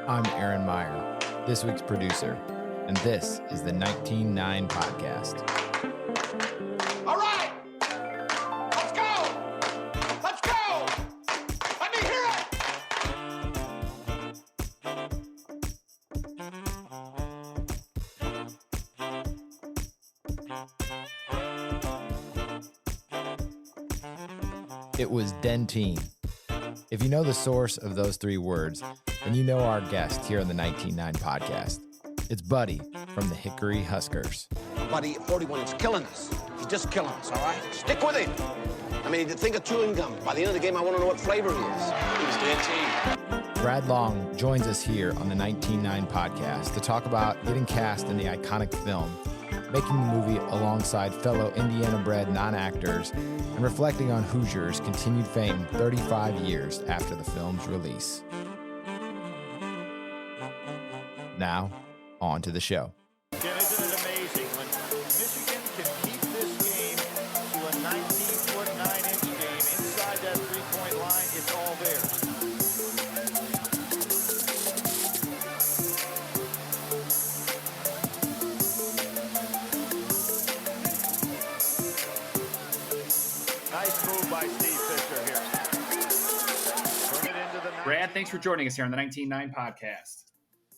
I'm Aaron Meyer, this week's producer, and this is the 19.9 Podcast. All right, let's go! Let's go! Let me hear it! It was Dentyne. If you know the source of those three words, then you know our guest here on the 19.9 Podcast. It's Buddy from the Hickory Huskers. Buddy, 41 is killing us. He's just killing us, all right? Stick with him. I mean, think of chewing gum. By the end of the game, I want to know what flavor he is. He was Dentyne. Brad Long joins us here on the 19.9 Podcast to talk about getting cast in the iconic film, making the movie alongside fellow Indiana-bred non-actors, and reflecting on Hoosiers' continued fame 35 years after the film's release. Now, on to the show. Isn't it amazing when Michigan can keep this game to a 19-foot 9-inch game inside that three-point line? It's all there. Nice move by Steve Fisher here. Turn it into the Brad, thanks for joining us here on the 19.9 Podcast.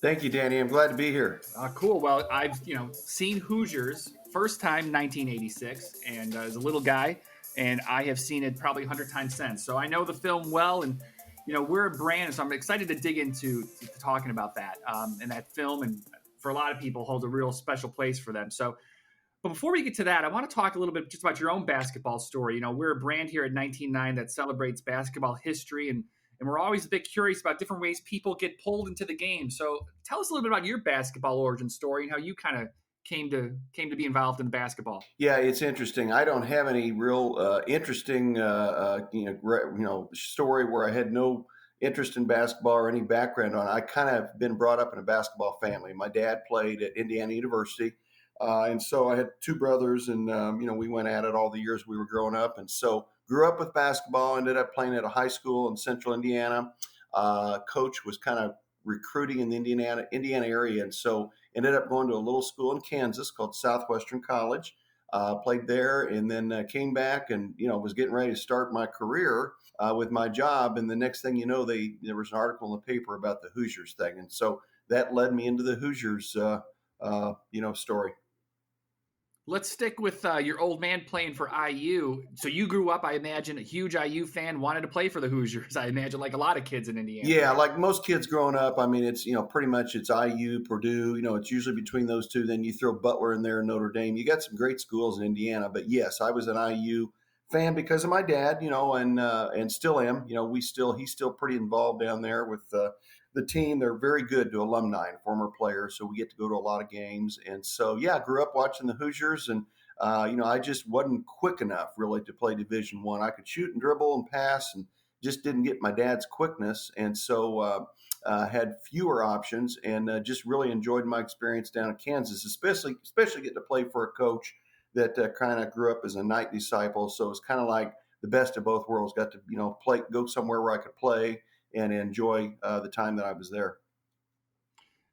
Thank you, Danny. I'm glad to be here. Cool. Well, I've seen Hoosiers first time 1986, and as a little guy, and I have seen it probably 100 times since. So I know the film well, and we're a brand, so I'm excited to dig into talking about that. And that film, and for a lot of people, holds a real special place for them. So, but before we get to that, I want to talk a little bit just about your own basketball story. We're a brand here at 19.9 that celebrates basketball history, and we're always a bit curious about different ways people get pulled into the game. So tell us a little bit about your basketball origin story and how you kind of came to be involved in basketball. Yeah, it's interesting. I don't have any real interesting story where I had no interest in basketball or any background on it. I kind of been brought up in a basketball family. My dad played at Indiana University, and so I had two brothers, and we went at it all the years we were growing up, and so grew up with basketball, ended up playing at a high school in central Indiana. Coach was kind of recruiting in the Indiana area, and so ended up going to a little school in Kansas called Southwestern College. Played there, and then came back and, was getting ready to start my career with my job. And the next thing you know, there was an article in the paper about the Hoosiers thing. And so that led me into the Hoosiers, story. Let's stick with your old man playing for IU. So you grew up, I imagine, a huge IU fan, wanted to play for the Hoosiers. I imagine, like a lot of kids in Indiana. Yeah, like most kids growing up. I mean, it's pretty much it's IU, Purdue. It's usually between those two. Then you throw Butler in there, Notre Dame. You got some great schools in Indiana. But yes, I was an IU fan because of my dad. And still am. He's still pretty involved down there with the team. They're very good to alumni and former players, so we get to go to a lot of games. And so, yeah, I grew up watching the Hoosiers, and I just wasn't quick enough really to play Division I. I could shoot and dribble and pass, and just didn't get my dad's quickness, and so had fewer options, and just really enjoyed my experience down in Kansas, especially getting to play for a coach that kind of grew up as a Knight disciple. So it's kind of like the best of both worlds. Got to go somewhere where I could play and enjoy the time that I was there.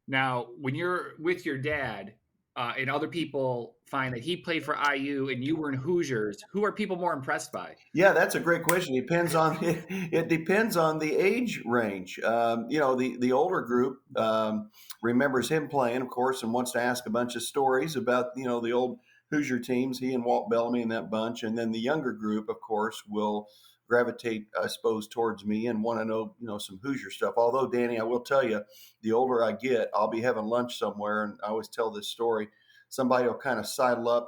Now, when you're with your dad and other people find that he played for IU and you were in Hoosiers, who are people more impressed by? Yeah, that's a great question. It depends on the age range. The older group remembers him playing, of course, and wants to ask a bunch of stories about, the old Hoosier teams, he and Walt Bellamy and that bunch. And then the younger group, of course, will gravitate, I suppose, towards me and want to know, some Hoosier stuff. Although, Danny, I will tell you, the older I get, I'll be having lunch somewhere, and I always tell this story. Somebody will kind of sidle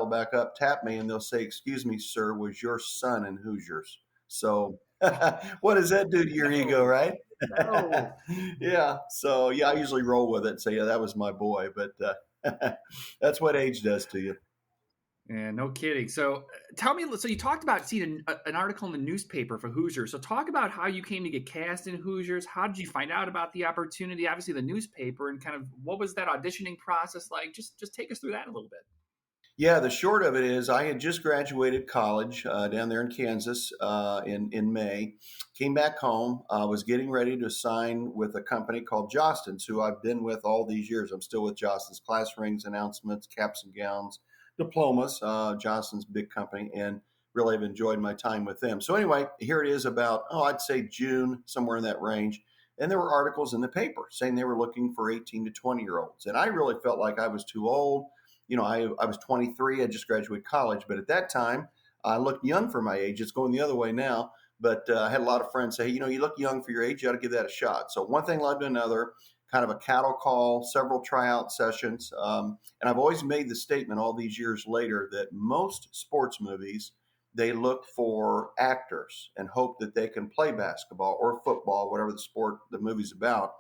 back up, tap me, and they'll say, "Excuse me, sir, was your son in Hoosiers?" So what does that do to your ego, right? No. Yeah. So, yeah, I usually roll with it and say, yeah, that was my boy. But that's what age does to you. Yeah, no kidding. So tell me, so you talked about seeing an article in the newspaper for Hoosiers. So talk about how you came to get cast in Hoosiers. How did you find out about the opportunity? Obviously the newspaper, and kind of what was that auditioning process like? Just take us through that a little bit. Yeah, the short of it is I had just graduated college down there in Kansas in May. Came back home, was getting ready to sign with a company called Jostens, who I've been with all these years. I'm still with Jostens, class rings, announcements, caps and gowns, diplomas. Jostens, big company, and really have enjoyed my time with them. So anyway, here it is about, I'd say June, somewhere in that range. And there were articles in the paper saying they were looking for 18 to 20-year-olds. And I really felt like I was too old. I was 23. I just graduated college, but at that time, I looked young for my age. It's going the other way now. But I had a lot of friends say, you look young for your age. You ought to give that a shot. So one thing led to another, kind of a cattle call, several tryout sessions. And I've always made the statement all these years later that most sports movies, they look for actors and hope that they can play basketball or football, whatever the sport the movie's about.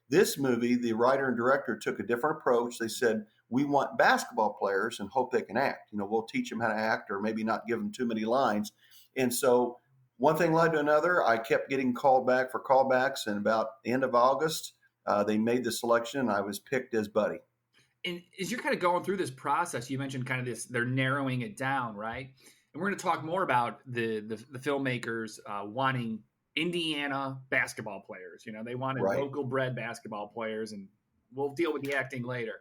This movie, the writer and director took a different approach. They said, we want basketball players and hope they can act. We'll teach them how to act or maybe not give them too many lines. And so one thing led to another. I kept getting called back for callbacks, and about the end of August, they made the selection and I was picked as Buddy. And as you're kind of going through this process, you mentioned kind of this, they're narrowing it down, right? And we're going to talk more about the filmmakers wanting Indiana basketball players. They wanted local bred basketball players, and we'll deal with the acting later.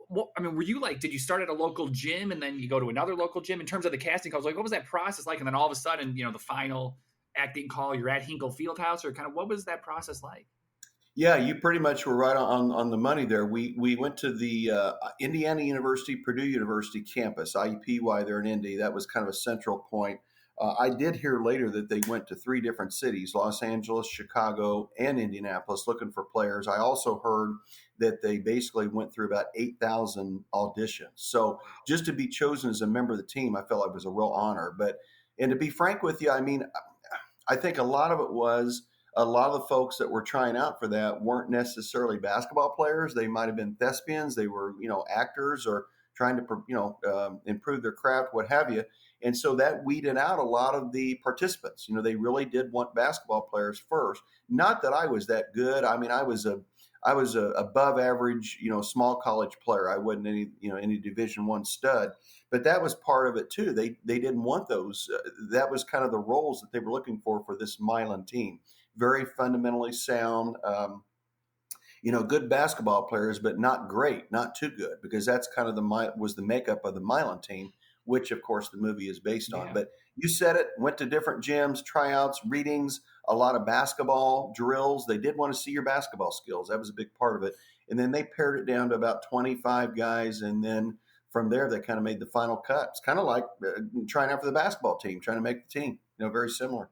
Were you did you start at a local gym and then you go to another local gym in terms of the casting calls? What was that process like? And then all of a sudden, the final acting call, you're at Hinkle Fieldhouse, or kind of what was that process like? Yeah, you pretty much were right on the money there. We went to the Indiana University, Purdue University campus, IUPUI there in Indy. That was kind of a central point. I did hear later that they went to 3 different cities, Los Angeles, Chicago, and Indianapolis, looking for players. I also heard that they basically went through about 8,000 auditions. So just to be chosen as a member of the team, I felt like it was a real honor. And to be frank with you, I think a lot of it was a lot of the folks that were trying out for that weren't necessarily basketball players. They might have been thespians. They were, actors or trying to, improve their craft, what have you. And so that weeded out a lot of the participants. They really did want basketball players first. Not that I was that good. I was a above average, small college player. I wasn't any Division I stud, but that was part of it too. They didn't want those. That was kind of the roles that they were looking for this Milan team. Very fundamentally sound, good basketball players, but not great, not too good, because that's kind of was the makeup of the Milan team, which of course the movie is based on. But you said it, went to different gyms, tryouts, readings, a lot of basketball drills. They did want to see your basketball skills. That was a big part of it. And then they pared it down to about 25 guys. And then from there, they kind of made the final cut. It's kind of like trying out for the basketball team, trying to make the team, very similar.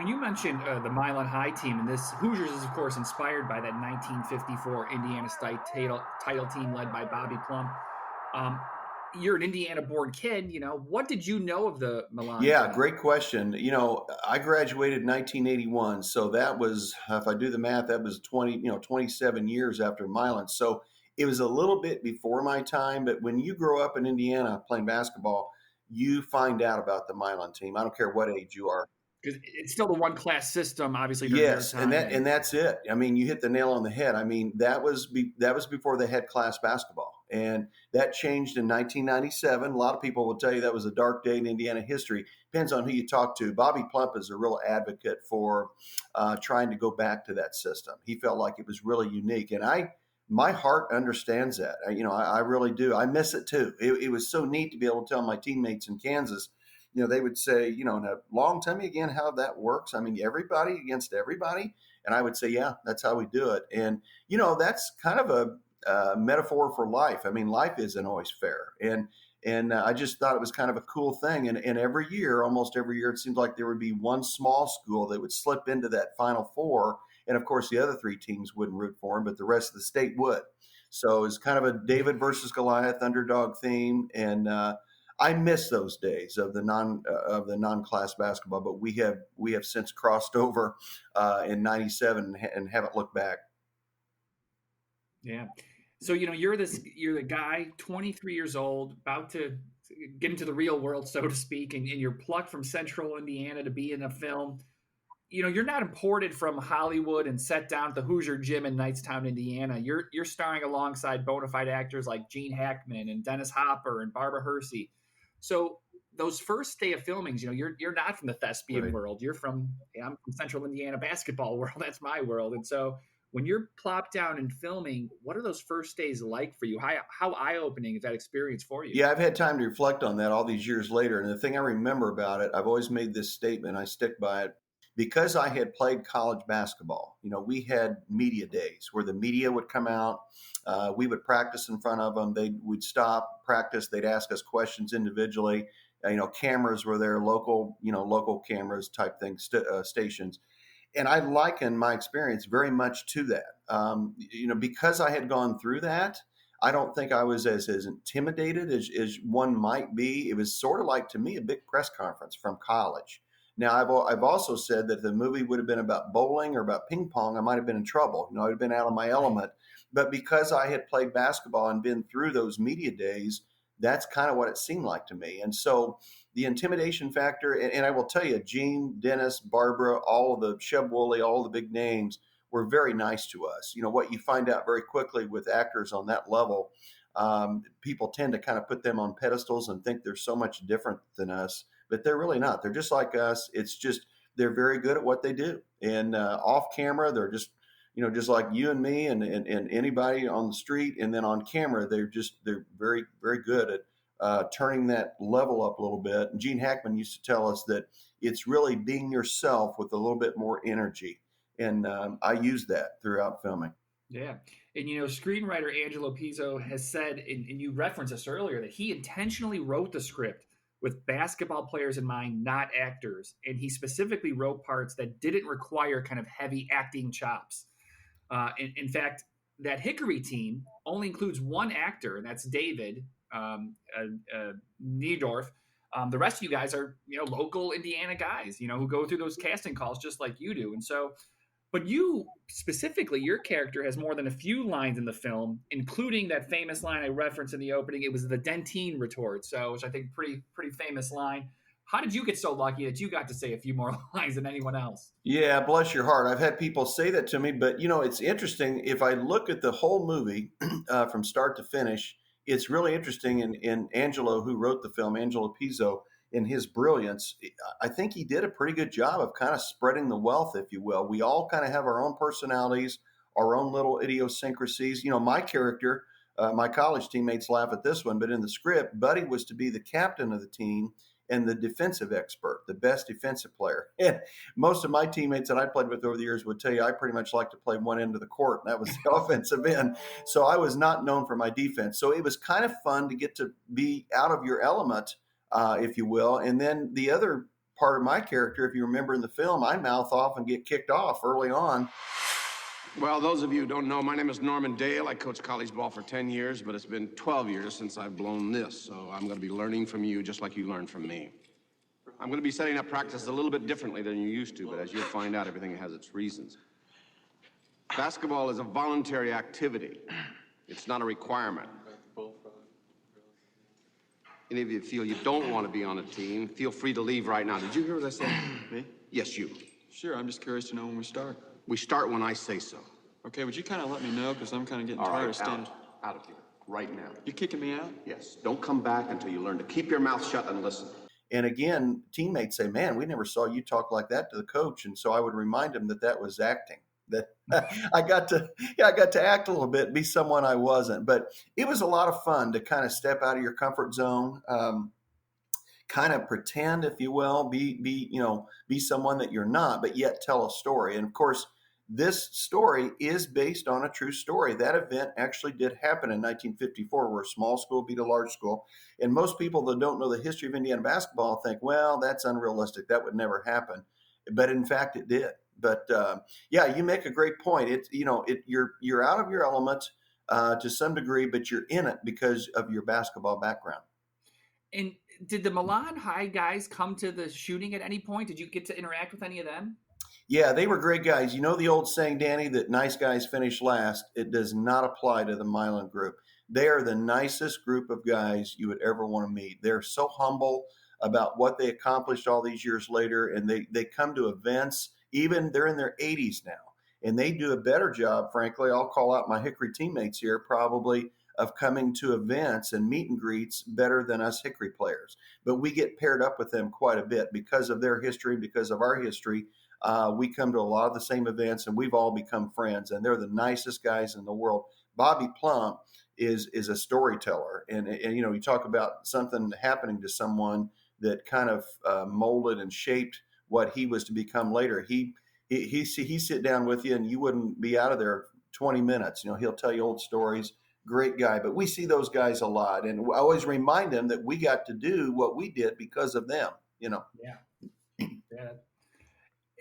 You mentioned the Milan High team, and this Hoosiers is, of course, inspired by that 1954 Indiana State title team led by Bobby Plum. You're an Indiana-born kid. What did you know of the Milan? Yeah, team? Great question. I graduated in 1981, so that was, if I do the math, that was 27 years after Milan. So it was a little bit before my time. But when you grow up in Indiana playing basketball, you find out about the Milan team. I don't care what age you are. Because it's still the one class system, obviously. Yes, and that's it. You hit the nail on the head. That was before they had class basketball, and that changed in 1997. A lot of people will tell you that was a dark day in Indiana history. Depends on who you talk to. Bobby Plump is a real advocate for trying to go back to that system. He felt like it was really unique, and my heart understands that. I really do. I miss it too. It was so neat to be able to tell my teammates in Kansas. They would say, now, long, tell me again how that works. Everybody against everybody. And I would say, yeah, that's how we do it. And, that's kind of a metaphor for life. Life isn't always fair. And I just thought it was kind of a cool thing. And every year, almost every year, it seemed like there would be one small school that would slip into that Final Four. And of course, the other 3 teams wouldn't root for them, but the rest of the state would. So it's kind of a David versus Goliath underdog theme. And, I miss those days of the non-class basketball, but we have since crossed over in '97 and haven't looked back. Yeah, So, you're the guy, 23 years old, about to get into the real world, so to speak, and you're plucked from Central Indiana to be in a film. You're not imported from Hollywood and set down at the Hoosier Gym in Knightstown, Indiana. You're starring alongside bona fide actors like Gene Hackman and Dennis Hopper and Barbara Hersey. So those first day of filmings, you're not from the thespian Right. world. I'm from Central Indiana basketball world. That's my world. And so when you're plopped down and filming, what are those first days like for you? How eye-opening is that experience for you? Yeah, I've had time to reflect on that all these years later. And the thing I remember about it, I've always made this statement, I stick by it. Because I had played college basketball, we had media days where the media would come out. We would practice in front of them. We'd stop, practice. They'd ask us questions individually. Cameras were there, local cameras type thing, stations. And I liken my experience very much to that. Because I had gone through that, I don't think I was as intimidated as one might be. It was sort of like, to me, a big press conference from college. Now, I've also said that if the movie would have been about bowling or about ping pong, I might have been in trouble. I'd have been out of my element. But because I had played basketball and been through those media days, that's kind of what it seemed like to me. And so the intimidation factor, and I will tell you, Gene, Dennis, Barbara, all of the Sheb Woolley, all the big names were very nice to us. What you find out very quickly with actors on that level, people tend to kind of put them on pedestals and think they're so much different than us. But they're really not. They're just like us. It's just they're very good at what they do. And off camera, they're just like you and me and anybody on the street. And then on camera, they're very, very good at turning that level up a little bit. And Gene Hackman used to tell us that it's really being yourself with a little bit more energy. And I use that throughout filming. Yeah. And, screenwriter Angelo Pizzo has said, and you referenced this earlier, that he intentionally wrote the script with basketball players in mind, not actors. And he specifically wrote parts that didn't require kind of heavy acting chops. In fact, that Hickory team only includes one actor, and that's David Niedorf. The rest of you guys are, local Indiana guys, who go through those casting calls just like you do. And so, but you specifically, your character has more than a few lines in the film, including that famous line I referenced in the opening. It was the Dentyne retort, which I think pretty famous line. How did you get so lucky that you got to say a few more lines than anyone else? Yeah, bless your heart. I've had people say that to me, but it's interesting. If I look at the whole movie from start to finish, it's really interesting. And Angelo, who wrote the film, Angelo Pizzo, in his brilliance, I think he did a pretty good job of kind of spreading the wealth, if you will. We all kind of have our own personalities, our own little idiosyncrasies. My character, my college teammates laugh at this one, but in the script, Buddy was to be the captain of the team and the defensive expert, the best defensive player. And most of my teammates that I played with over the years would tell you I pretty much like to play one end of the court, and that was the offensive end. So I was not known for my defense. So it was kind of fun to get to be out of your element, if you will. And then the other part of my character, if you remember in the film, I mouth off and get kicked off early on. Well, those of you who don't know, my name is Norman Dale. I coached college ball for 10 years, but it's been 12 years since I've blown this. So I'm going to be learning from you just like you learned from me. I'm going to be setting up practice a little bit differently than you used to, but as you'll find out, everything has its reasons. Basketball is a voluntary activity. It's not a requirement. Any of you feel you don't want to be on a team, feel free to leave right now. Did you hear what I said? Me? Yes, you. Sure, I'm just curious to know when we start. We start when I say so. Okay, would you kind of let me know, because I'm kind of getting All tired right, of standing. out of here, right now. You kicking me out? Yes, don't come back until you learn to keep your mouth shut and listen. And again, teammates say, man, we never saw you talk like that to the coach. And so I would remind him that was acting, that I got to act a little bit, be someone I wasn't. But it was a lot of fun to kind of step out of your comfort zone, kind of pretend, if you will, be someone that you're not, but yet tell a story. And of course, this story is based on a true story. That event actually did happen in 1954, where a small school beat a large school. And most people that don't know the history of Indiana basketball think, well, that's unrealistic. That would never happen. But in fact, it did. But yeah, you make a great point. You're out of your element to some degree, but you're in it because of your basketball background. And did the Milan High guys come to the shooting at any point? Did you get to interact with any of them? Yeah, they were great guys. You know the old saying, Danny, that nice guys finish last. It does not apply to the Milan group. They are the nicest group of guys you would ever want to meet. They're so humble about what they accomplished all these years later, and they come to events. Even they're in their 80s now, and they do a better job, frankly. I'll call out my Hickory teammates here, probably, of coming to events and meet and greets better than us Hickory players. But we get paired up with them quite a bit because of their history, because of our history. We come to a lot of the same events, and we've all become friends, and they're the nicest guys in the world. Bobby Plump is a storyteller, and you talk about something happening to someone that kind of molded and shaped what he was to become later. He sit down with you, and you wouldn't be out of there 20 minutes. He'll tell you old stories. Great guy. But we see those guys a lot, and I always remind them that we got to do what we did because of them. Yeah. Yeah.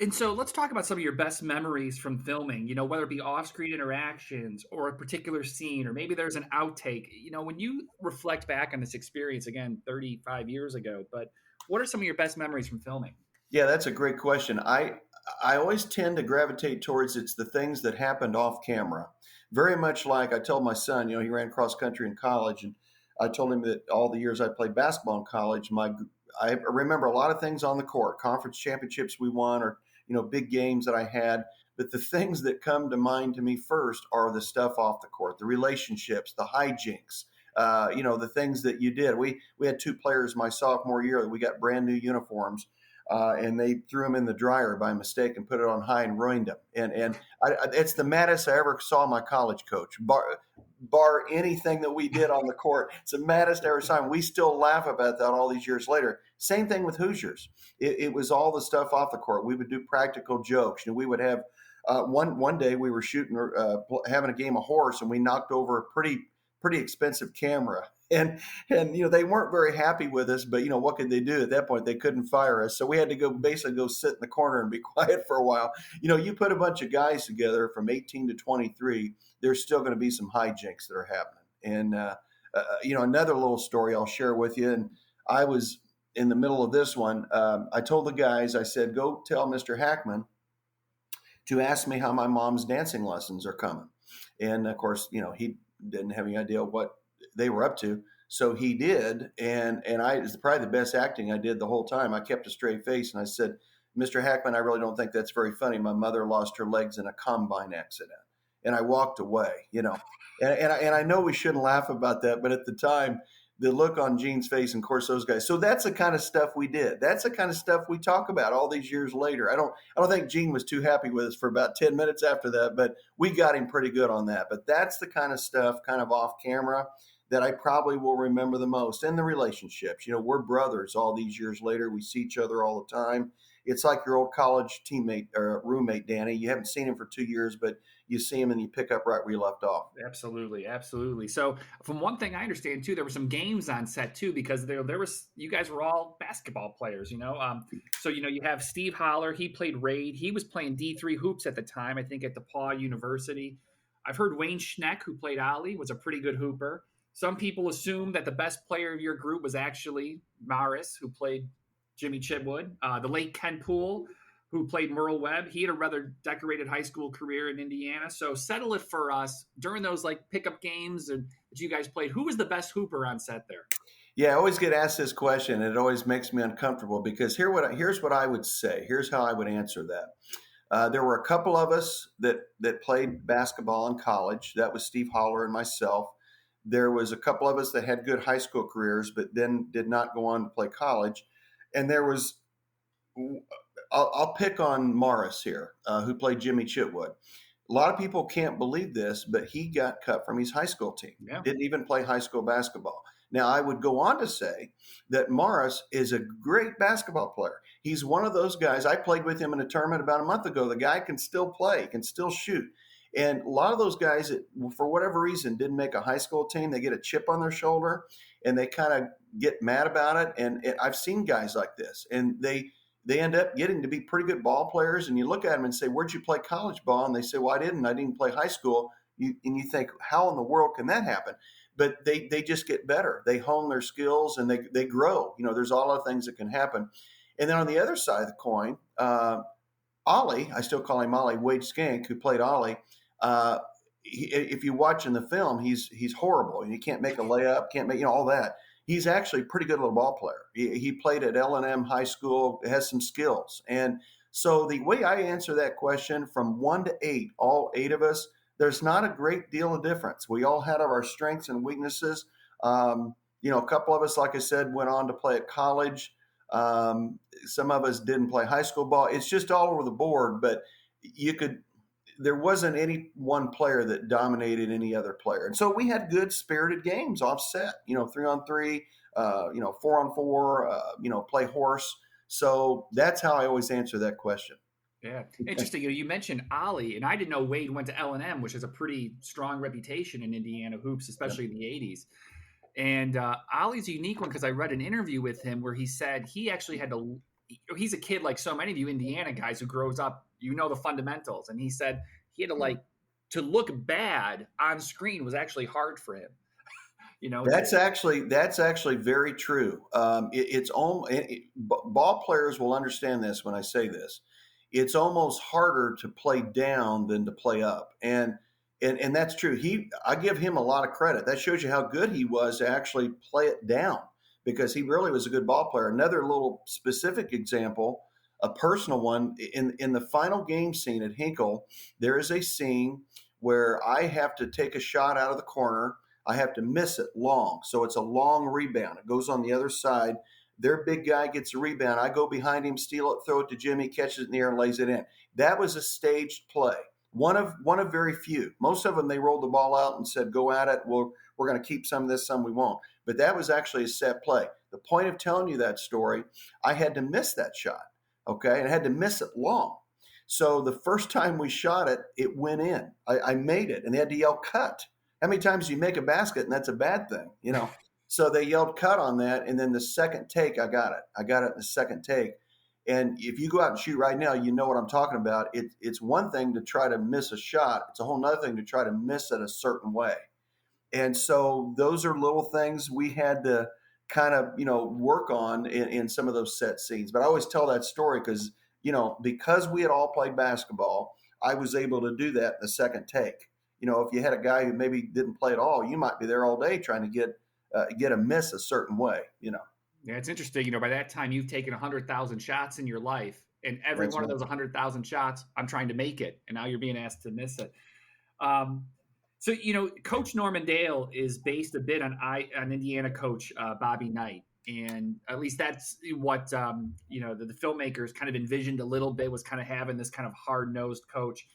And so let's talk about some of your best memories from filming, whether it be off-screen interactions or a particular scene, or maybe there's an outtake. When you reflect back on this experience, again, 35 years ago, but what are some of your best memories from filming? Yeah, that's a great question. I always tend to gravitate towards it's the things that happened off camera. Very much like I told my son, he ran cross country in college, and I told him that all the years I played basketball in college, I remember a lot of things on the court, conference championships we won, or big games that I had. But the things that come to mind to me first are the stuff off the court, the relationships, the hijinks, the things that you did. We had two players my sophomore year that we got brand new uniforms, and they threw them in the dryer by mistake and put it on high and ruined them. And it's the maddest I ever saw my college coach. Bar anything that we did on the court, it's the maddest I ever saw. And we still laugh about that all these years later. Same thing with Hoosiers. It was all the stuff off the court. We would do practical jokes. We would have one day we were shooting, having a game of horse, and we knocked over a pretty expensive camera. And they weren't very happy with us, but what could they do at that point? They couldn't fire us, so we had to basically go sit in the corner and be quiet for a while. You put a bunch of guys together from 18 to 23, there's still going to be some hijinks that are happening. And another little story I'll share with you. And I was in the middle of this one. I told the guys, I said, go tell Mr. Hackman to ask me how my mom's dancing lessons are coming. And of course, he didn't have any idea what they were up to. So he did. And it was probably the best acting I did the whole time. I kept a straight face and I said, Mr. Hackman, I really don't think that's very funny. My mother lost her legs in a combine accident. And I walked away, and I know we shouldn't laugh about that, but at the time, the look on Gene's face, and of course those guys. So that's the kind of stuff we did. That's the kind of stuff we talk about all these years later. I don't think Gene was too happy with us for about 10 minutes after that, but we got him pretty good on that. But that's the kind of stuff, kind of off camera, that I probably will remember the most. And the relationships. We're brothers all these years later. We see each other all the time. It's like your old college teammate or roommate, Danny. You haven't seen him for 2 years, but you see him and you pick up right where you left off. Absolutely. Absolutely. So from one thing I understand too, there were some games on set too, because there was, you guys were all basketball players, so, you have Steve Holler, he played Raid. He was playing D3 hoops at the time, I think at DePaul University. I've heard Wayne Schneck, who played Ollie, was a pretty good hooper. Some people assume that the best player of your group was actually Morris, who played Jimmy Chitwood. The late Ken Poole, who played Merle Webb. He had a rather decorated high school career in Indiana. So settle it for us during those pickup games that you guys played. Who was the best hooper on set there? Yeah, I always get asked this question, and it always makes me uncomfortable because here's what I would say. Here's how I would answer that. There were a couple of us that played basketball in college. That was Steve Holler and myself. There was a couple of us that had good high school careers, but then did not go on to play college. And there was, I'll pick on Morris here, who played Jimmy Chitwood. A lot of people can't believe this, but he got cut from his high school team. Yeah. Didn't even play high school basketball. Now, I would go on to say that Morris is a great basketball player. He's one of those guys. I played with him in a tournament about a month ago. The guy can still play, can still shoot. And a lot of those guys that, for whatever reason, didn't make a high school team, they get a chip on their shoulder and they kind of get mad about it. And I've seen guys like this, and they end up getting to be pretty good ball players. And you look at them and say, where'd you play college ball? And they say, well, I didn't play high school. And you think, how in the world can that happen? But they just get better. They hone their skills and they grow. There's a lot of things that can happen. And then on the other side of the coin, Ollie, I still call him Ollie, Wade Skank, who played Ollie. If you watch in the film, he's horrible. He can't make a layup, can't make all that. He's actually a pretty good little ball player. He played at L&M High School, has some skills. And so the way I answer that question, from 1 to 8, all 8 of us, there's not a great deal of difference. We all had our strengths and weaknesses. A couple of us, like I said, went on to play at college. Some of us didn't play high school ball. It's just all over the board, but there wasn't any one player that dominated any other player. And so we had good spirited games offset, 3-on-3, 4-on-4, play horse. So that's how I always answer that question. Yeah. Interesting. You mentioned Ollie, and I didn't know Wade went to L&M, which has a pretty strong reputation in Indiana hoops, especially in the 80s. And Ollie's a unique one because I read an interview with him where he said he actually had to – he's a kid like so many of you Indiana guys who grows up, the fundamentals. And he said he had to look bad on screen was actually hard for him. That's actually very true. Ball players will understand this when I say this. It's almost harder to play down than to play up. And that's true. I give him a lot of credit. That shows you how good he was to actually play it down, because he really was a good ball player. Another little specific example, a personal one, in the final game scene at Hinkle, there is a scene where I have to take a shot out of the corner. I have to miss it long. So it's a long rebound. It goes on the other side. Their big guy gets a rebound. I go behind him, steal it, throw it to Jimmy, catches it in the air and lays it in. That was a staged play. One of very few. Most of them, they rolled the ball out and said, go at it. We're going to keep some of this, some we won't. But that was actually a set play. The point of telling you that story, I had to miss that shot, okay? And I had to miss it long. So the first time we shot it, it went in. I made it, and they had to yell, cut. How many times do you make a basket, and that's a bad thing, So they yelled cut on that, and then the second take, I got it. I got it in the second take. And if you go out and shoot right now, you know what I'm talking about. It's one thing to try to miss a shot. It's a whole nother thing to try to miss it a certain way. And so those are little things we had to kind of, work on in some of those set scenes. But I always tell that story because we had all played basketball, I was able to do that in the second take. If you had a guy who maybe didn't play at all, you might be there all day trying to get a miss a certain way, Yeah, it's interesting. By that time, you've taken 100,000 shots in your life, and every That's one of right. those 100,000 shots, I'm trying to make it, and now you're being asked to miss it. So, Coach Norman Dale is based a bit on Indiana coach Bobby Knight, and at least that's what the filmmakers kind of envisioned a little bit, was kind of having this kind of hard-nosed coach.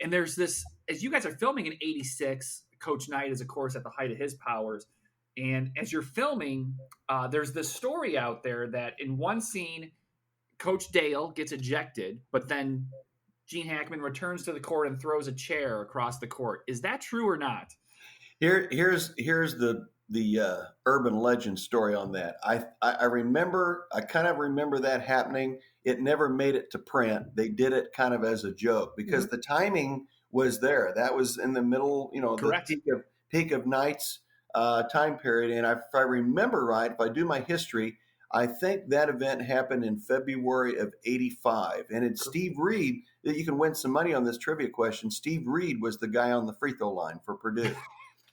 And there's this, as you guys are filming in '86, Coach Knight is, of course, at the height of his powers. And as you're filming, there's this story out there that in one scene, Coach Dale gets ejected, but then Gene Hackman returns to the court and throws a chair across the court. Is that true or not? Here's the urban legend story on that. I kind of remember that happening. It never made it to print. They did it kind of as a joke because the timing was there. That was in the middle, Correct. the peak of Knight's time period. And if I remember right, if I do my history, I think that event happened in February of '85. And it's Steve Reed. You can win some money on this trivia question. Steve Reed was the guy on the free throw line for Purdue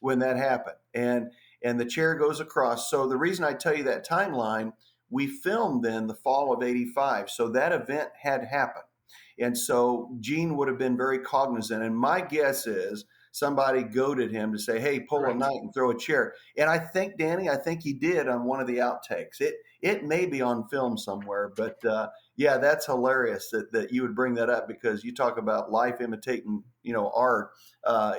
when that happened. And the chair goes across. So the reason I tell you that timeline, we filmed then the fall of '85. So that event had happened. And so Gene would have been very cognizant. And my guess is somebody goaded him to say, hey, pull a Knight and throw a chair. And I think, Danny, he did on one of the outtakes. It may be on film somewhere, but yeah, that's hilarious that you would bring that up because you talk about life imitating, art.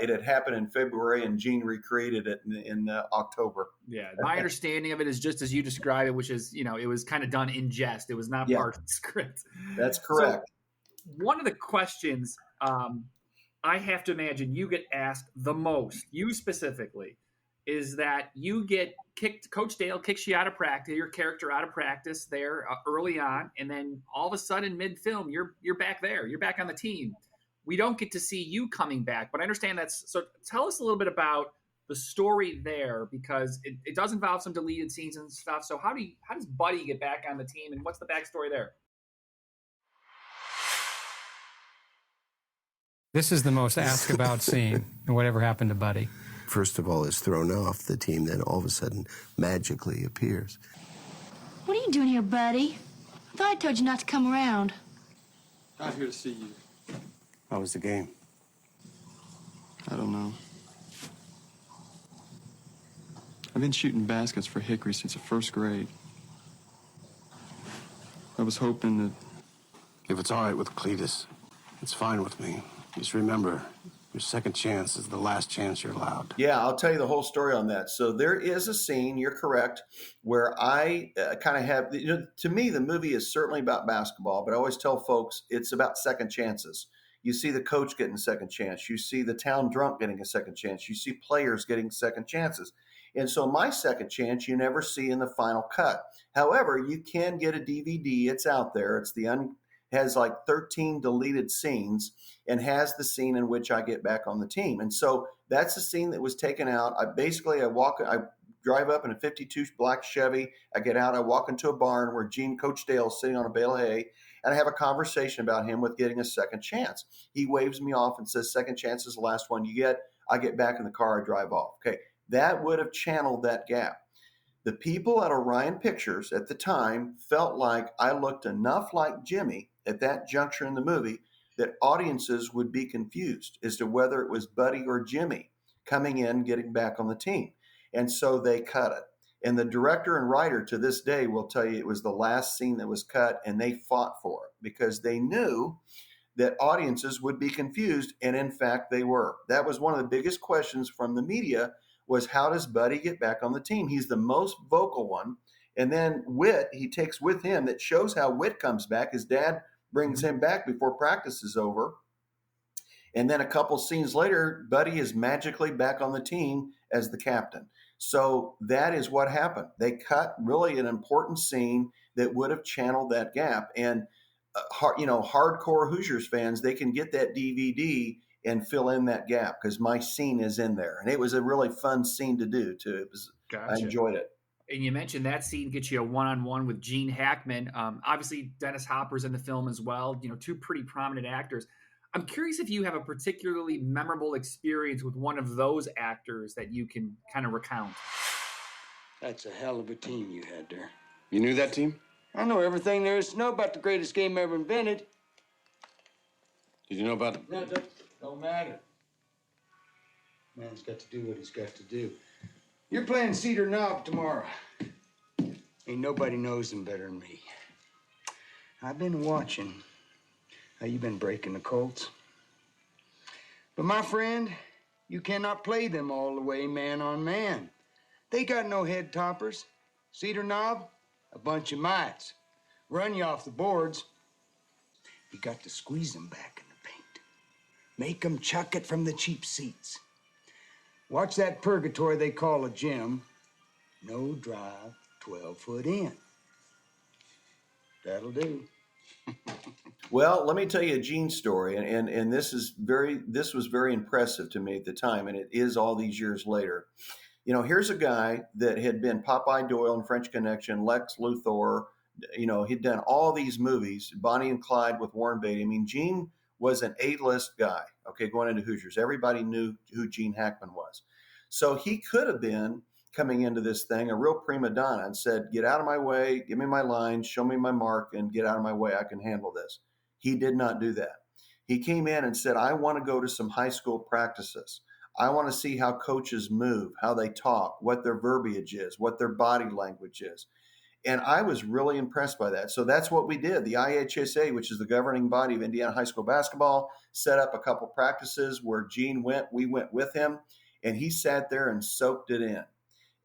It had happened in February and Gene recreated it in October. Yeah. My understanding of it is just as you described it, which is, it was kind of done in jest. It was not part of the script. That's correct. So, one of the questions I have to imagine you get asked the most, you specifically, is that you get kicked. Coach Dale kicks you out of practice, your character out of practice there early on, and then all of a sudden mid-film, you're back there. You're back on the team. We don't get to see you coming back, but I understand that's so. Tell us a little bit about the story there because it does involve some deleted scenes and stuff. So how does Buddy get back on the team, and what's the backstory there? This is the most asked about scene in whatever happened to Buddy. First of all, is thrown off the team, then all of a sudden magically appears. What are you doing here, buddy? I thought I told you not to come around. I'm here to see you. How was the game? I don't know. I've been shooting baskets for Hickory since the first grade. I was hoping that... If it's all right with Cletus, it's fine with me. Just remember, your second chance is the last chance you're allowed. Yeah, I'll tell you the whole story on that. So there is a scene, you're correct, where I kind of have, to me, the movie is certainly about basketball, but I always tell folks it's about second chances. You see the coach getting a second chance. You see the town drunk getting a second chance. You see players getting second chances. And so my second chance you never see in the final cut. However, you can get a DVD. It's out there. It's has like 13 deleted scenes and has the scene in which I get back on the team. And so that's the scene that was taken out. I drive up in a 52 black Chevy. I get out, I walk into a barn where Coach Dale's sitting on a bale of hay, and I have a conversation about him with getting a second chance. He waves me off and says, second chance is the last one you get. I get back in the car, I drive off. Okay, that would have channeled that gap. The people at Orion Pictures at the time felt like I looked enough like Jimmy at that juncture in the movie that audiences would be confused as to whether it was Buddy or Jimmy coming in, getting back on the team. And so they cut it. And the director and writer to this day will tell you it was the last scene that was cut, and they fought for it because they knew that audiences would be confused. And in fact, they were. That was one of the biggest questions from the media was, how does Buddy get back on the team? He's the most vocal one. And then Whit, he takes with him, that shows how Whit comes back. His dad brings him back before practice is over. And then a couple scenes later, Buddy is magically back on the team as the captain. So that is what happened. They cut really an important scene that would have channeled that gap. And, hardcore Hoosiers fans, they can get that DVD and fill in that gap because my scene is in there. And it was a really fun scene to do, too. Gotcha. I enjoyed it. And you mentioned that scene gets you a one-on-one with Gene Hackman. Obviously, Dennis Hopper's in the film as well. Two pretty prominent actors. I'm curious if you have a particularly memorable experience with one of those actors that you can kind of recount. That's a hell of a team you had there. You knew that team? I know everything there is to know about the greatest game ever invented. Did you know about it? No, that don't matter. Man's got to do what he's got to do. You're playing Cedar Knob tomorrow. Ain't nobody knows him better than me. I've been watching how you've been breaking the Colts. But my friend, you cannot play them all the way man on man. They got no head toppers. Cedar Knob, a bunch of mites. Run you off the boards. You got to squeeze them back in the paint. Make them chuck it from the cheap seats. Watch that purgatory they call a gym. No drive, 12 foot in. That'll do. Well, let me tell you a Gene story, and this was very impressive to me at the time, and it is all these years later. Here's a guy that had been Popeye Doyle in French Connection, Lex Luthor. He'd done all these movies, Bonnie and Clyde with Warren Beatty. I mean, Gene was an A-list guy, going into Hoosiers. Everybody knew who Gene Hackman was. So he could have been, coming into this thing, a real prima donna and said, get out of my way, give me my lines, show me my mark, and get out of my way. I can handle this. He did not do that. He came in and said, I want to go to some high school practices. I want to see how coaches move, how they talk, what their verbiage is, what their body language is. And I was really impressed by that. So that's what we did. The IHSA, which is the governing body of Indiana high school basketball, set up a couple practices where Gene went. We went with him, and he sat there and soaked it in.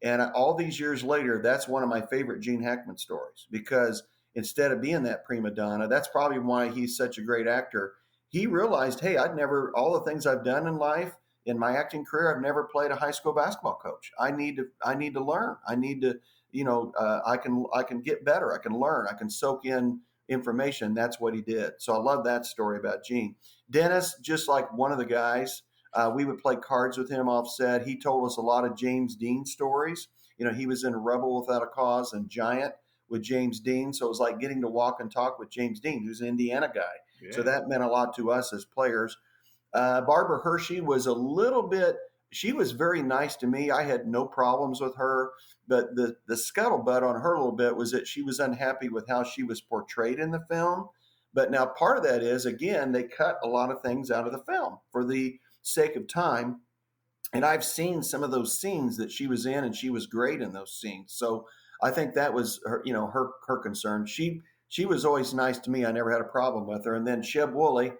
And all these years later, that's one of my favorite Gene Hackman stories, because instead of being that prima donna, that's probably why he's such a great actor. He realized, hey, all the things I've done in life, in my acting career, I've never played a high school basketball coach. I need to learn. I need to, I can get better. I can learn. I can soak in information. That's what he did. So I love that story about Gene. Dennis, just like one of the guys, we would play cards with him offset. He told us a lot of James Dean stories. He was in Rebel Without a Cause and Giant with James Dean. So it was like getting to walk and talk with James Dean, who's an Indiana guy. Yeah. So that meant a lot to us as players. Barbara Hershey was a little bit, she was very nice to me. I had no problems with her, but the scuttlebutt on her a little bit was that she was unhappy with how she was portrayed in the film. But now part of that is, again, they cut a lot of things out of the film for the sake of time. And I've seen some of those scenes that she was in, and she was great in those scenes. So I think that was her, her concern. She was always nice to me. I never had a problem with her. And then Sheb Woolley,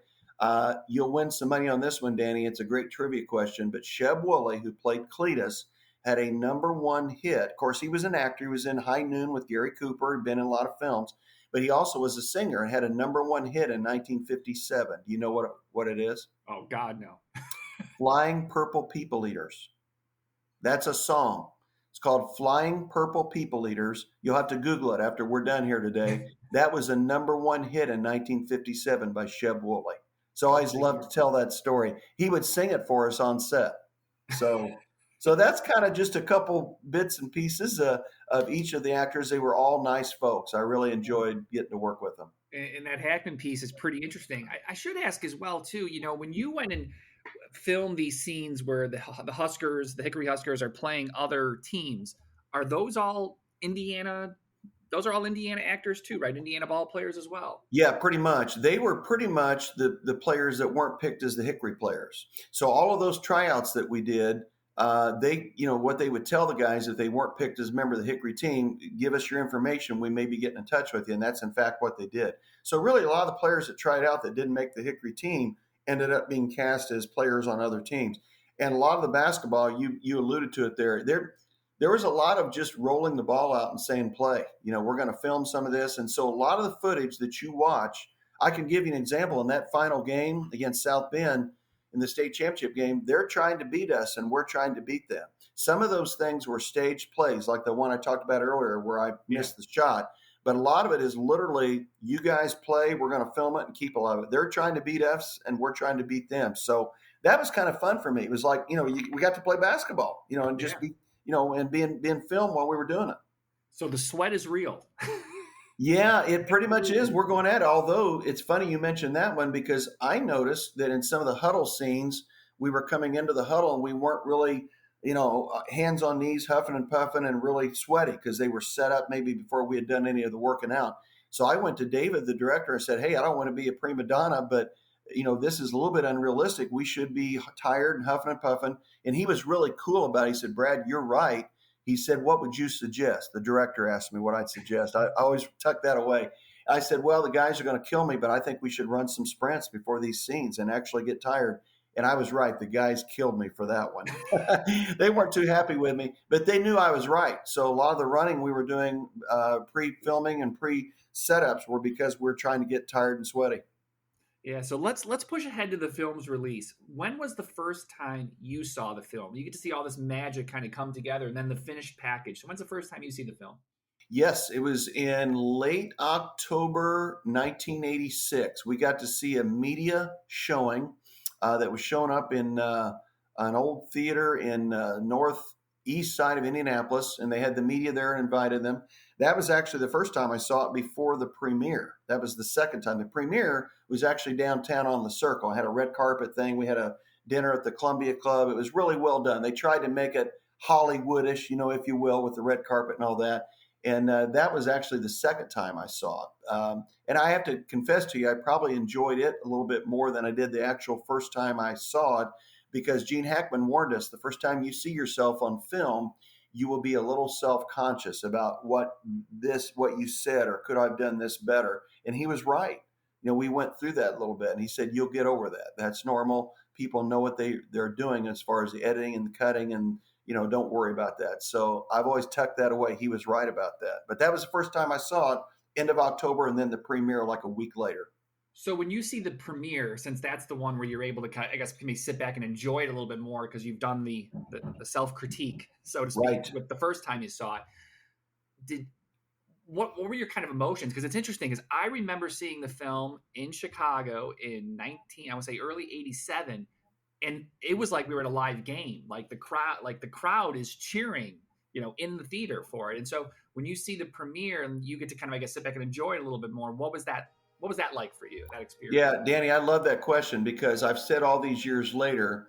you'll win some money on this one, Danny. It's a great trivia question. But Sheb Woolley, who played Cletus, had a #1 hit. Of course, he was an actor. He was in High Noon with Gary Cooper. He'd been in a lot of films. But he also was a singer and had a #1 hit in 1957. Do you know what it is? Oh, God, no. Flying Purple People Eaters. That's a song. It's called Flying Purple People Eaters. You'll have to Google it after we're done here today. That was a #1 hit in 1957 by Sheb Woolley. So I always loved to tell that story. He would sing it for us on set. So that's kind of just a couple bits and pieces of each of the actors. They were all nice folks. I really enjoyed getting to work with them. And that Hackman piece is pretty interesting. I should ask as well, too, when you went and filmed these scenes where the Huskers, the Hickory Huskers, are playing other teams, are those all Indiana? Those are all Indiana actors too, right? Indiana ball players as well. Yeah, pretty much. They were pretty much the players that weren't picked as the Hickory players. So all of those tryouts that we did, they, what they would tell the guys if they weren't picked as a member of the Hickory team, give us your information. We may be getting in touch with you. And that's in fact what they did. So really a lot of the players that tried out that didn't make the Hickory team ended up being cast as players on other teams. And a lot of the basketball, you alluded to it there was a lot of just rolling the ball out and saying play. We're going to film some of this. And so a lot of the footage that you watch, I can give you an example. In that final game against South Bend in the state championship game, they're trying to beat us and we're trying to beat them. Some of those things were staged plays, like the one I talked about earlier where I missed the shot. But a lot of it is literally, you guys play, we're going to film it and keep a lot of it. They're trying to beat us and we're trying to beat them. So that was kind of fun for me. It was like, we got to play basketball, and just be, and being filmed while we were doing it. So the sweat is real. Yeah, it pretty much is. We're going at it. Although it's funny you mentioned that one, because I noticed that in some of the huddle scenes, we were coming into the huddle and we weren't really, hands on knees, huffing and puffing and really sweaty because they were set up maybe before we had done any of the working out. So I went to David, the director, and said, hey, I don't want to be a prima donna, but this is a little bit unrealistic. We should be tired and huffing and puffing. And he was really cool about it. He said, Brad, you're right. He said, what would you suggest? The director asked me what I'd suggest. I always tuck that away. I said, well, the guys are going to kill me, but I think we should run some sprints before these scenes and actually get tired. And I was right. The guys killed me for that one. They weren't too happy with me, but they knew I was right. So a lot of the running we were doing pre-filming and pre-setups were because we're trying to get tired and sweaty. Yeah, so let's push ahead to the film's release. When was the first time you saw the film? You get to see all this magic kind of come together and then the finished package. So when's the first time you see the film? Yes, it was in late October 1986. We got to see a media showing that was showing up in an old theater in northeast side of Indianapolis, and they had the media there and invited them. That was actually the first time I saw it before the premiere. That was the second time. The premiere was actually downtown on the Circle. I had a red carpet thing. We had a dinner at the Columbia Club. It was really well done. They tried to make it Hollywoodish, if you will, with the red carpet and all that. And that was actually the second time I saw it. And I have to confess to you, I probably enjoyed it a little bit more than I did the actual first time I saw it, because Gene Hackman warned us the first time you see yourself on film, you will be a little self-conscious about what you said, or could I have done this better? And he was right. We went through that a little bit, and he said, you'll get over that. That's normal. People know what they're doing as far as the editing and the cutting, and don't worry about that. So I've always tucked that away. He was right about that. But that was the first time I saw it, end of October, and then the premiere like a week later. So when you see the premiere, since that's the one where you're able to kind of, I guess, maybe sit back and enjoy it a little bit more because you've done the self-critique, so to speak, right, with the first time you saw it. What were your kind of emotions? Because it's interesting, because I remember seeing the film in Chicago in early 87. And it was like we were at a live game. Like the crowd is cheering, in the theater for it. And so when you see the premiere and you get to kind of, I guess, sit back and enjoy it a little bit more, what was that What was that like for you, that experience? Yeah, Danny, I love that question because I've said all these years later,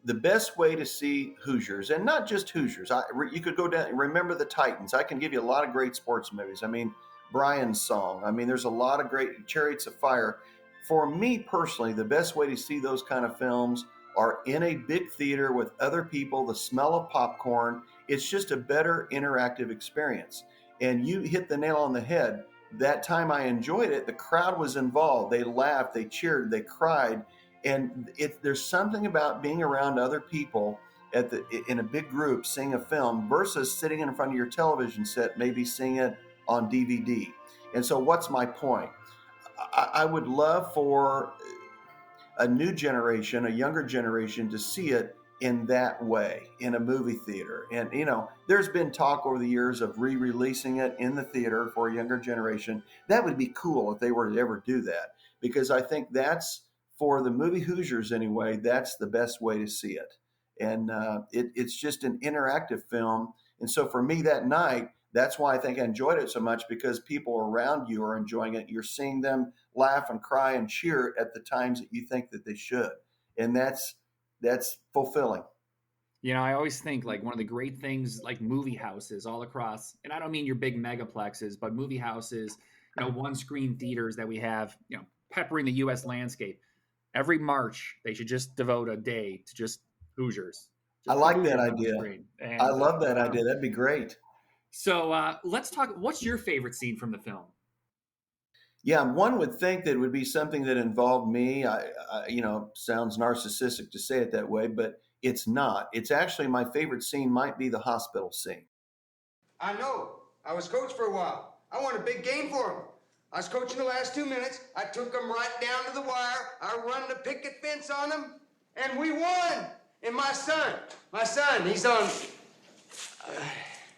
the best way to see Hoosiers, and not just Hoosiers, you could go down, remember the Titans. I can give you a lot of great sports movies. I mean, Brian's Song. I mean, there's a lot of great Chariots of Fire. For me personally, the best way to see those kind of films are in a big theater with other people, the smell of popcorn. It's just a better interactive experience. And you hit the nail on the head. That time I enjoyed it, the crowd was involved. They laughed, they cheered, they cried. And there's something about being around other people in a big group seeing a film versus sitting in front of your television set, maybe seeing it on DVD. And so what's my point? I would love for a new generation, a younger generation, to see it in that way in a movie theater. And, there's been talk over the years of re-releasing it in the theater for a younger generation. That would be cool if they were to ever do that, because I think that's, for the movie Hoosiers anyway, that's the best way to see it. And it's just an interactive film. And so for me that night, that's why I think I enjoyed it so much, because people around you are enjoying it. You're seeing them laugh and cry and cheer at the times that you think that they should. And that's fulfilling. I always think like one of the great things, like movie houses all across, and I don't mean your big megaplexes, but movie houses, one screen theaters that we have, peppering the U.S. landscape. Every March, they should just devote a day to just Hoosiers. I like that idea. And, I love that idea. That'd be great. So let's talk. What's your favorite scene from the film? Yeah, one would think that it would be something that involved me. I sounds narcissistic to say it that way, but it's not. It's actually, my favorite scene might be the hospital scene. I know. I was coach for a while. I won a big game for him. I was coaching the last 2 minutes. I took them right down to the wire. I run the picket fence on them, and we won. And my son, he's on...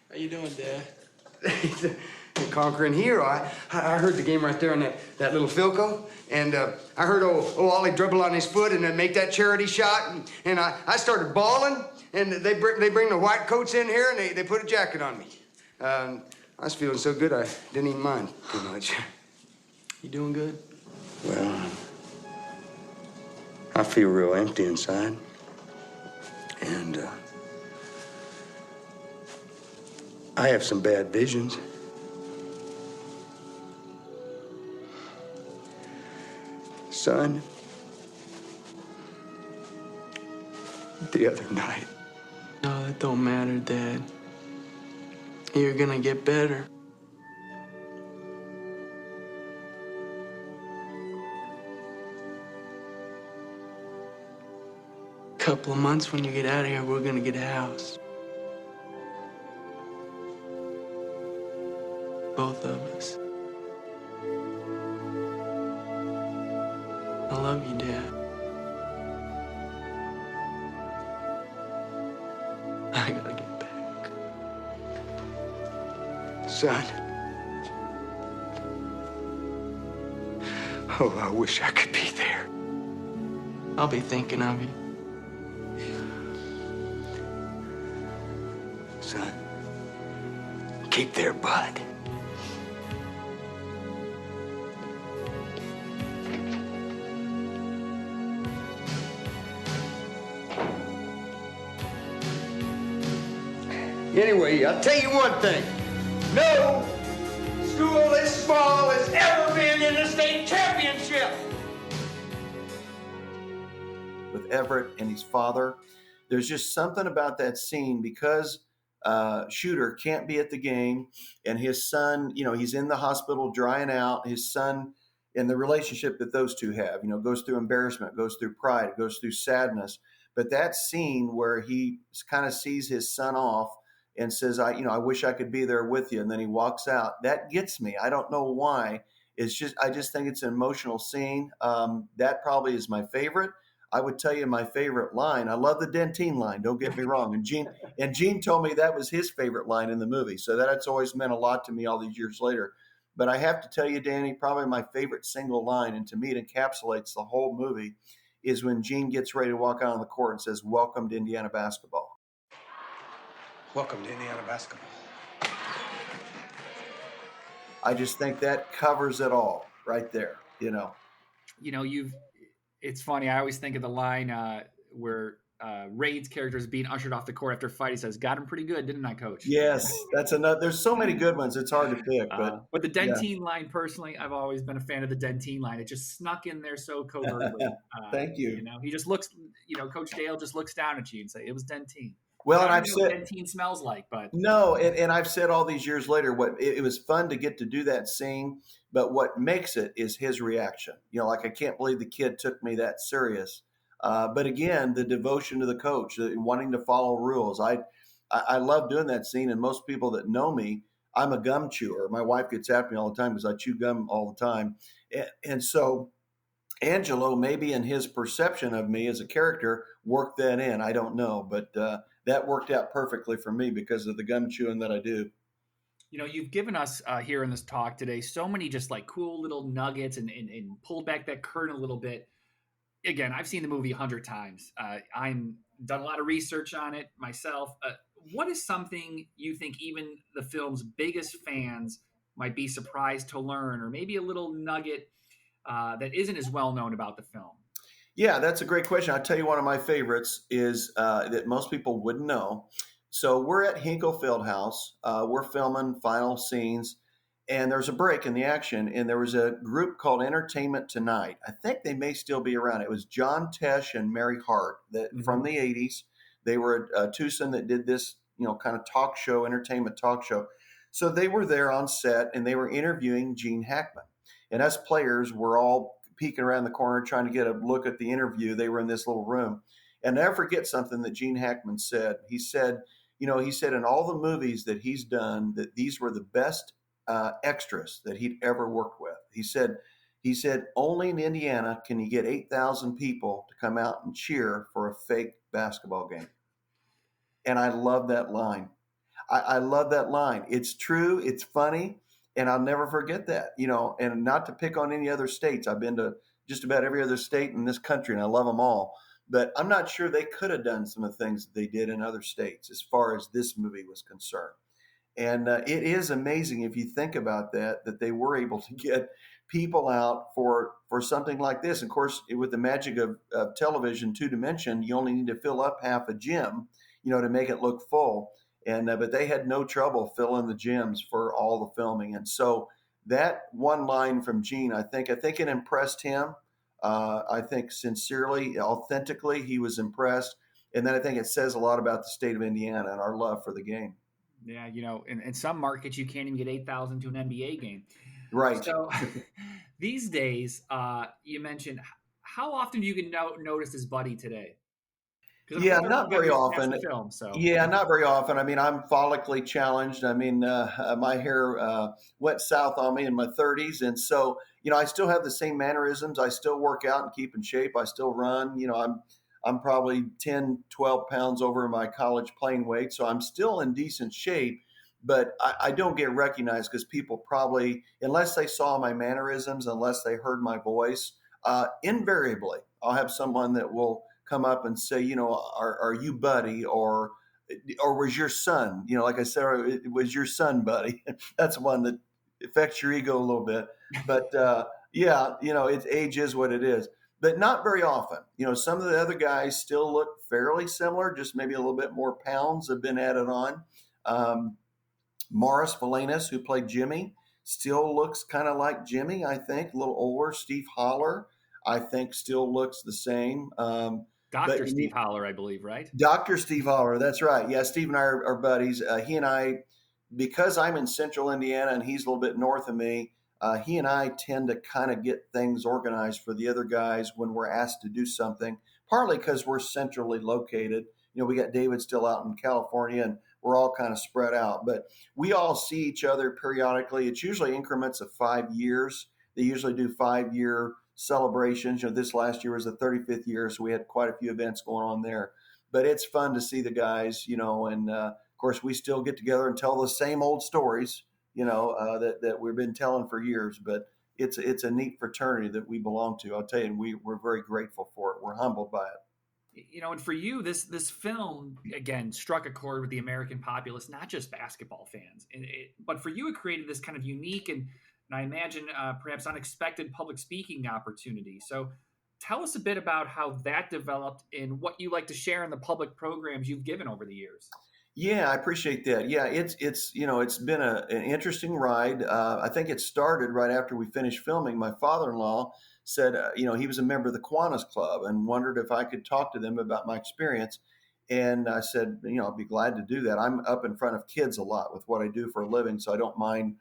How you doing, Dad? He's a conquering hero. I heard the game right there on that little Philco, and I heard old Ollie dribble on his foot and then make that charity shot, and I started bawling, and they bring the white coats in here, and they put a jacket on me. I was feeling so good I didn't even mind too much. You doing good? Well, I feel real empty inside, and I have some bad visions. Son, the other night. No, that don't matter, Dad. You're gonna get better. Couple of months when you get out of here, we're gonna get a house. Both of us. I love you, Dad. I gotta get back. Son. Oh, I wish I could be there. I'll be thinking of you. Son, keep their bud. Anyway, I'll tell you one thing. No school as small has ever been in a state championship. With Everett and his father, there's just something about that scene, because Shooter can't be at the game, and his son, he's in the hospital drying out. His son, and the relationship that those two have, goes through embarrassment, goes through pride, goes through sadness. But that scene where he kind of sees his son off and says, I wish I could be there with you, and then he walks out, that gets me. I don't know why. I just think it's an emotional scene. That probably is my favorite. I would tell you my favorite line. I love the Dentyne line, don't get me wrong. And Gene told me that was his favorite line in the movie. So that's always meant a lot to me all these years later. But I have to tell you, Danny, probably my favorite single line, and to me it encapsulates the whole movie, is when Gene gets ready to walk out on the court and says, "Welcome to Indiana basketball." Welcome to Indiana basketball. I just think that covers it all. right there, you know. It's funny. I always think of the line where Raid's character is being ushered off the court after a fight. He says, "Got him pretty good, didn't I, Coach?" Yes, that's another. There's so many good ones. It's hard to pick, But the yeah. Dentyne line, personally, I've always been a fan of the Dentyne line. It just snuck in there so covertly. Thank you. He just looks. Coach Dale just looks down at you and say, "It was Dentyne." Well, I and don't I've know what said Dentyne smells like, but no, and I've said all these years later, it was fun to get to do that scene, but what makes it is his reaction. Like, I can't believe the kid took me that serious. But again, the devotion to the coach, wanting to follow rules. I love doing that scene, and most people that know me, I'm a gum chewer. My wife gets after me all the time because I chew gum all the time, and so Angelo, maybe in his perception of me as a character, worked that in. I don't know, but that worked out perfectly for me because of the gum chewing that I do. You've given us here in this talk today so many just like cool little nuggets and pulled back that curtain a little bit. Again, I've seen the movie 100 times. I'm done a lot of research on it myself. What is something you think even the film's biggest fans might be surprised to learn, or maybe a little nugget that isn't as well known about the film? Yeah, that's a great question. I'll tell you one of my favorites is that most people wouldn't know. So we're at Hinkle Fieldhouse. We're filming final scenes, and there's a break in the action, and there was a group called Entertainment Tonight. I think they may still be around. It was John Tesh and Mary Hart from the 80s. They were a twosome that did this, kind of talk show, entertainment talk show. So they were there on set, and they were interviewing Gene Hackman. And us players were all peeking around the corner trying to get a look at the interview. They were in this little room. And I never forget something that Gene Hackman said. He said in all the movies that he's done, that these were the best extras that he'd ever worked with. He said, only in Indiana can you get 8,000 people to come out and cheer for a fake basketball game. And I love that line. I love that line. It's true. It's funny. And I'll never forget that, and not to pick on any other states. I've been to just about every other state in this country, and I love them all. But I'm not sure they could have done some of the things that they did in other states as far as this movie was concerned. And it is amazing if you think about that they were able to get people out for something like this. Of course, with the magic of television, 2-dimension, you only need to fill up half a gym, to make it look full. And but they had no trouble filling the gyms for all the filming. And so that one line from Gene, I think it impressed him. I think sincerely, authentically, he was impressed. And then I think it says a lot about the state of Indiana and our love for the game. Yeah, in some markets, you can't even get 8,000 to an NBA game. Right. So these days, you mentioned, how often do you get notice this buddy today? Yeah, not very often. Film, so. Yeah, not very often. I mean, I'm follically challenged. I mean, my hair went south on me in my 30s. And so, I still have the same mannerisms. I still work out and keep in shape. I still run. I'm probably 10, 12 pounds over my college playing weight. So I'm still in decent shape. But I don't get recognized because people probably, unless they saw my mannerisms, unless they heard my voice, invariably, I'll have someone that will come up and say, are you Buddy, or was your son, like I said, it was your son, Buddy. That's one that affects your ego a little bit. But age is what it is, but not very often. Some of the other guys still look fairly similar, just maybe a little bit more pounds have been added on. Morris Valanis, who played Jimmy, still looks kind of like Jimmy, I think, a little older. Steve Holler, I think, still looks the same. Dr. Steve Holler, I believe, right? Dr. Steve Holler, that's right. Yeah, Steve and I are buddies. He and I, because I'm in central Indiana and he's a little bit north of me, he and I tend to kind of get things organized for the other guys when we're asked to do something, partly because we're centrally located. We got David still out in California, and we're all kind of spread out. But we all see each other periodically. It's usually increments of 5 years. They usually do 5-year celebrations. This last year was the 35th year, so we had quite a few events going on there. But it's fun to see the guys, and of course we still get together and tell the same old stories, that we've been telling for years. But it's a neat fraternity that we belong to. I'll tell you, and we're very grateful for it. We're humbled by it. And for you, this film, again, struck a chord with the American populace, not just basketball fans. But for you, it created this kind of unique and and I imagine perhaps unexpected public speaking opportunities. So tell us a bit about how that developed and what you like to share in the public programs you've given over the years. Yeah, I appreciate that. Yeah, it's been an interesting ride. I think it started right after we finished filming. My father-in-law said, he was a member of the Kiwanis Club and wondered if I could talk to them about my experience. And I said, I'll be glad to do that. I'm up in front of kids a lot with what I do for a living, so I don't mind,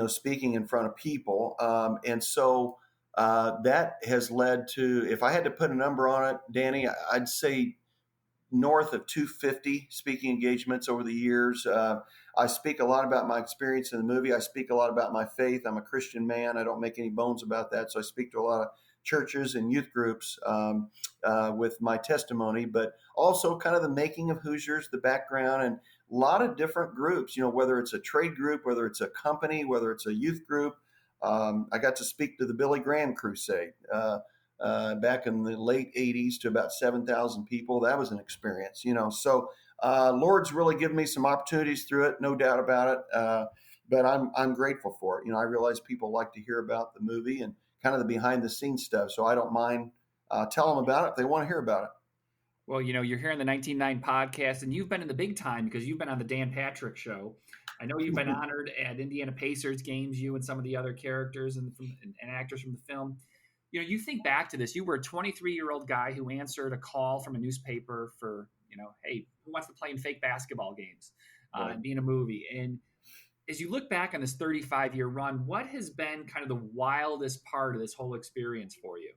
speaking in front of people. And so that has led to, if I had to put a number on it, Danny, I'd say north of 250 speaking engagements over the years. I speak a lot about my experience in the movie. I speak a lot about my faith. I'm a Christian man. I don't make any bones about that. So I speak to a lot of churches and youth groups with my testimony, but also kind of the making of Hoosiers, the background, and a lot of different groups, whether it's a trade group, whether it's a company, whether it's a youth group. I got to speak to the Billy Graham Crusade back in the late 80s to about 7,000 people. That was an experience, So Lord's really given me some opportunities through it, no doubt about it. But I'm grateful for it. I realize people like to hear about the movie and kind of the behind the scenes stuff. So I don't mind telling them about it if they want to hear about it. Well, you're here on the 19.9 podcast, and you've been in the big time because you've been on the Dan Patrick Show. I know you've been honored at Indiana Pacers games, you and some of the other characters and actors from the film. You think back to this, you were a 23-year-old guy who answered a call from a newspaper for, hey, who wants to play in fake basketball games and be in a movie? And as you look back on this 35-year run, what has been kind of the wildest part of this whole experience for you?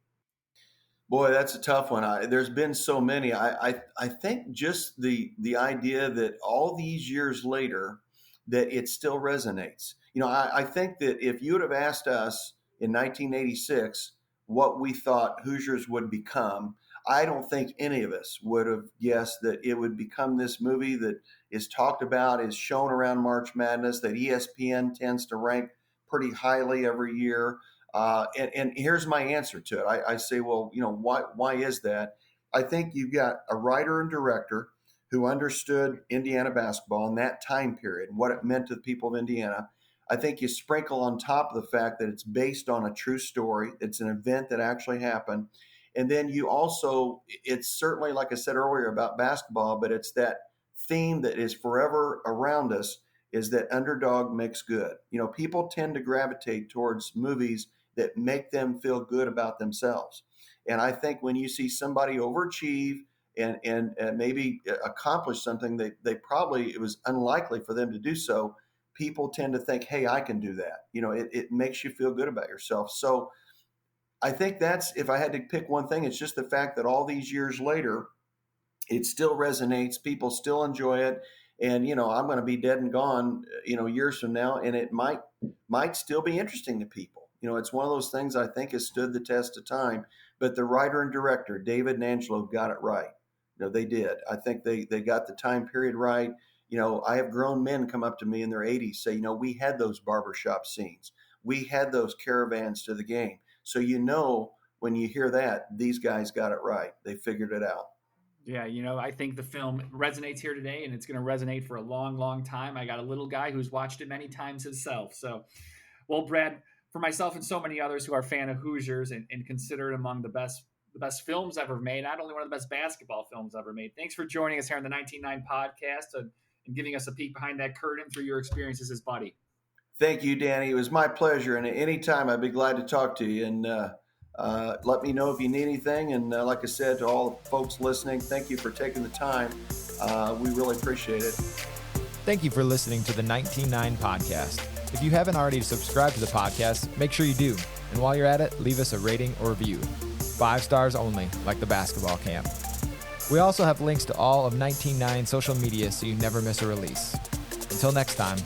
Boy, that's a tough one. There's been so many. I think just the idea that all these years later, that it still resonates. I think that if you would have asked us in 1986 what we thought Hoosiers would become, I don't think any of us would have guessed that it would become this movie that is talked about, is shown around March Madness, that ESPN tends to rank pretty highly every year. And here's my answer to it. I say, well, why is that? I think you've got a writer and director who understood Indiana basketball in that time period, what it meant to the people of Indiana. I think you sprinkle on top of the fact that it's based on a true story. It's an event that actually happened. And then you also, it's certainly, like I said earlier, about basketball, but it's that theme that is forever around us, is that underdog makes good. People tend to gravitate towards movies that make them feel good about themselves. And I think when you see somebody overachieve and maybe accomplish something that it was unlikely for them to do so, people tend to think, hey, I can do that. It makes you feel good about yourself. So I think that's, if I had to pick one thing, it's just the fact that all these years later, it still resonates. People still enjoy it. And, I'm going to be dead and gone, years from now, and it might still be interesting to people. It's one of those things I think has stood the test of time. But the writer and director, David and Angelo, got it right. They did. I think they got the time period right. I have grown men come up to me in their 80s say, we had those barbershop scenes. We had those caravans to the game. So, when you hear that, these guys got it right. They figured it out. Yeah, I think the film resonates here today, and it's going to resonate for a long, long time. I got a little guy who's watched it many times himself. So, well, Brad, for myself and so many others who are a fan of Hoosiers and consider it among the best films ever made, not only one of the best basketball films ever made. Thanks for joining us here on the 19.9 podcast and giving us a peek behind that curtain through your experiences as buddy. Thank you, Danny. It was my pleasure. And at any time, I'd be glad to talk to you. And let me know if you need anything. And like I said, to all the folks listening, thank you for taking the time. We really appreciate it. Thank you for listening to the 19.9 podcast. If you haven't already subscribed to the podcast, make sure you do. And while you're at it, leave us a rating or review. 5 stars only, like the basketball camp. We also have links to all of 19.9 social media so you never miss a release. Until next time,